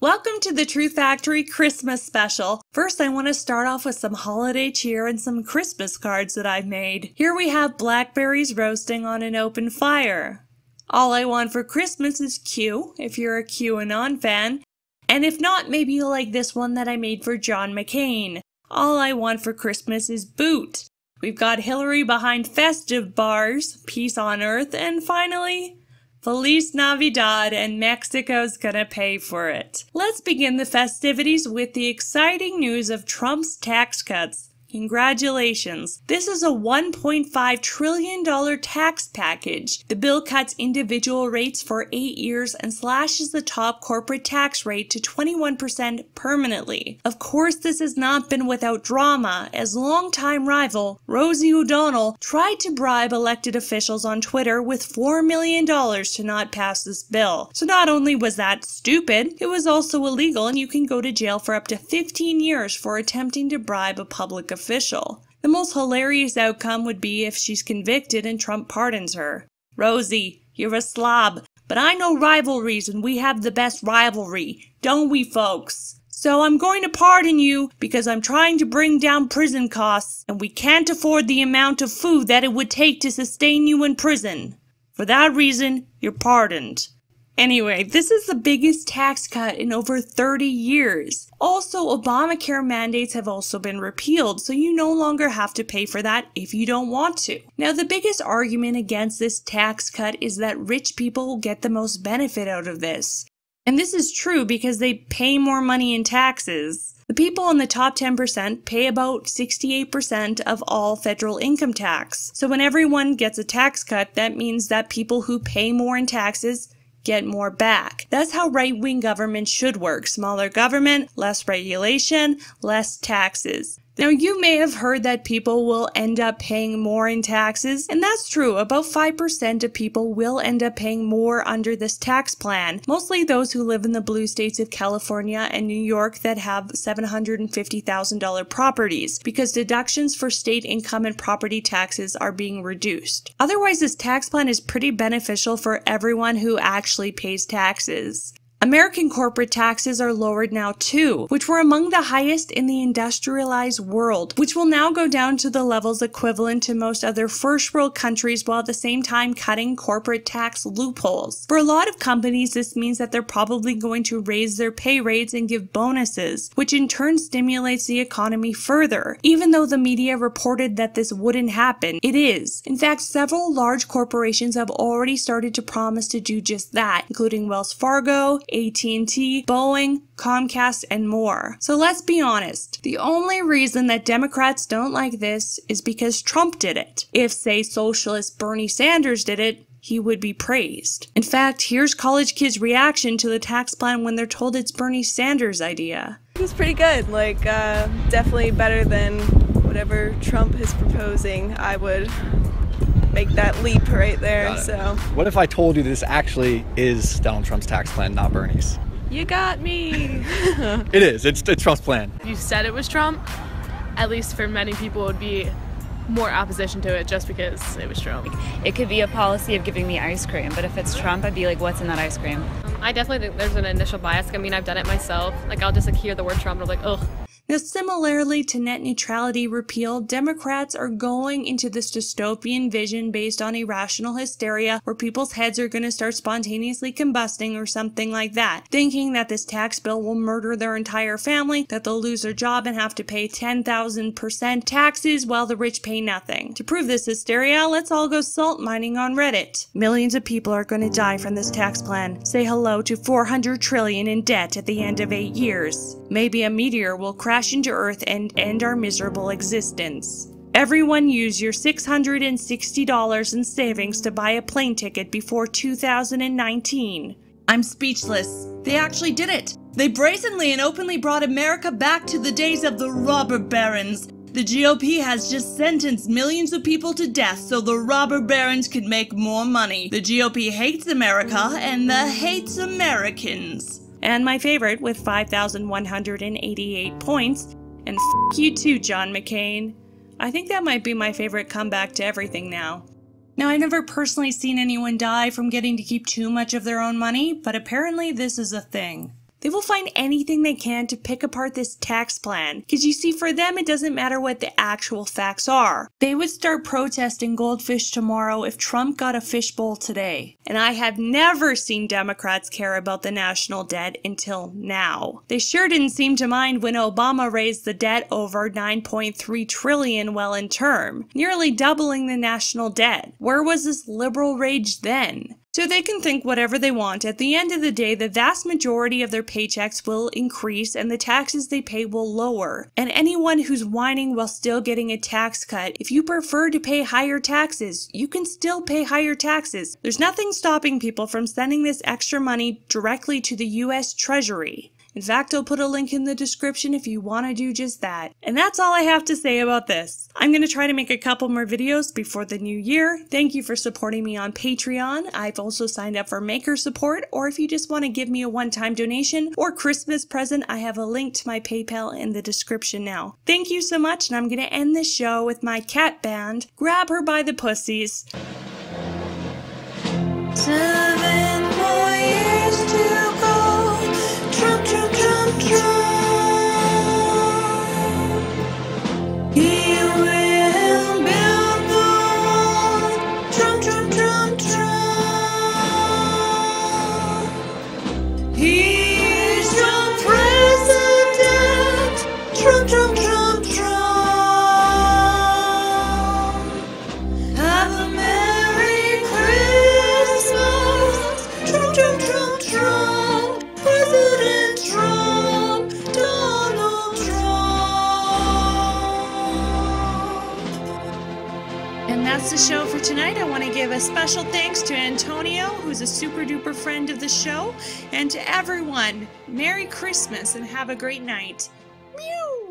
Welcome to the Truth Factory Christmas special. First, I want to start off with some holiday cheer and some Christmas cards that I've made. Here we have blackberries roasting on an open fire. All I want for Christmas is Q, if you're a QAnon fan. And if not, maybe you'll like this one that I made for John McCain. All I want for Christmas is Boot. We've got Hillary behind festive bars, peace on earth, and finally, Feliz Navidad, and Mexico's gonna pay for it. Let's begin the festivities with the exciting news of Trump's tax cuts. Congratulations. This is a $1.5 trillion tax package. The bill cuts individual rates for 8 years and slashes the top corporate tax rate to 21% permanently. Of course, this has not been without drama, as longtime rival Rosie ODonnell tried to bribe elected officials on Twitter with $4 million to not pass this bill. So not only was that stupid, it was also illegal, and you can go to jail for up to 15 years for attempting to bribe a public official. The most hilarious outcome would be if she's convicted and Trump pardons her. Rosie, you're a slob, but I know rivalries and we have the best rivalry, don't we, folks? So I'm going to pardon you because I'm trying to bring down prison costs and we can't afford the amount of food that it would take to sustain you in prison. For that reason, you're pardoned. Anyway, this is the biggest tax cut in over 30 years. Also, Obamacare mandates have also been repealed, so you no longer have to pay for that if you don't want to. Now, the biggest argument against this tax cut is that rich people will get the most benefit out of this. And this is true because they pay more money in taxes. The people in the top 10% pay about 68% of all federal income tax. So when everyone gets a tax cut, that means that people who pay more in taxes get more back. That's how right-wing government should work. Smaller government, less regulation, less taxes. Now, you may have heard that people will end up paying more in taxes, and that's true. About 5% of people will end up paying more under this tax plan, mostly those who live in the blue states of California and New York that have $750,000 properties, because deductions for state income and property taxes are being reduced. Otherwise, this tax plan is pretty beneficial for everyone who actually pays taxes. American corporate taxes are lowered now too, which were among the highest in the industrialized world, which will now go down to the levels equivalent to most other first world countries while at the same time cutting corporate tax loopholes. For a lot of companies, this means that they're probably going to raise their pay rates and give bonuses, which in turn stimulates the economy further. Even though the media reported that this wouldn't happen, it is. In fact, several large corporations have already started to promise to do just that, including Wells Fargo, AT&T, Boeing, Comcast, and more. So let's be honest. The only reason that Democrats don't like this is because Trump did it. If, say, socialist Bernie Sanders did it, he would be praised. In fact, here's college kids' reaction to the tax plan when they're told it's Bernie Sanders' idea. It was pretty good, definitely better than whatever Trump is proposing. I would make that leap right there. So what if I told you this actually is Donald Trump's tax plan, not Bernie's? You got me. It is. It's Trump's plan. If you said it was Trump, at least for many people it would be more opposition to it just because it was Trump. It could be a policy of giving me ice cream, but if it's Trump, I'd be like, what's in that ice cream? I definitely think there's an initial bias. I mean, I've done it myself. I'll just hear the word Trump and I'm like, ugh. Now, similarly to net neutrality repeal, Democrats are going into this dystopian vision based on irrational hysteria where people's heads are going to start spontaneously combusting or something like that, thinking that this tax bill will murder their entire family, that they'll lose their job and have to pay 10,000% taxes while the rich pay nothing. To prove this hysteria, let's all go salt mining on Reddit. Millions of people are going to die from this tax plan. Say hello to $400 trillion in debt at the end of 8 years. Maybe a meteor will crash into Earth and end our miserable existence. Everyone use your $660 in savings to buy a plane ticket before 2019. I'm speechless. They actually did it. They brazenly and openly brought America back to the days of the robber barons. The GOP has just sentenced millions of people to death so the robber barons could make more money. The GOP hates America and the hates Americans. And my favorite with 5,188 points, and f*** you too, John McCain. I think that might be my favorite comeback to everything now. Now, I've never personally seen anyone die from getting to keep too much of their own money, but apparently this is a thing. They will find anything they can to pick apart this tax plan, because you see, for them it doesn't matter what the actual facts are. They would start protesting goldfish tomorrow if Trump got a fishbowl today. And I have never seen Democrats care about the national debt until now. They sure didn't seem to mind when Obama raised the debt over $9.3 trillion well in term, nearly doubling the national debt. Where was this liberal rage then? So they can think whatever they want. At the end of the day, the vast majority of their paychecks will increase and the taxes they pay will lower. And anyone who's whining while still getting a tax cut, if you prefer to pay higher taxes, you can still pay higher taxes. There's nothing stopping people from sending this extra money directly to the US Treasury. In fact, I'll put a link in the description if you want to do just that. And that's all I have to say about this. I'm going to try to make a couple more videos before the new year. Thank you for supporting me on Patreon. I've also signed up for Maker Support, or if you just want to give me a one-time donation or Christmas present, I have a link to my PayPal in the description now. Thank you so much, and I'm going to end this show with my cat band, Grab Her by the Pussies. 7 more years to go. Trump, Trump, Trump, Trump. He will build the wall. Trump, Trump, Trump, Trump. He's your president. Trump, Trump, Trump, Trump. Have a Merry Christmas. Trump, Trump, Trump, Trump. President Trump, Donald Trump. And that's the show for tonight. I want to give a special thanks to Antonio, who's a super duper friend of the show, and to everyone. Merry Christmas and have a great night. Meow.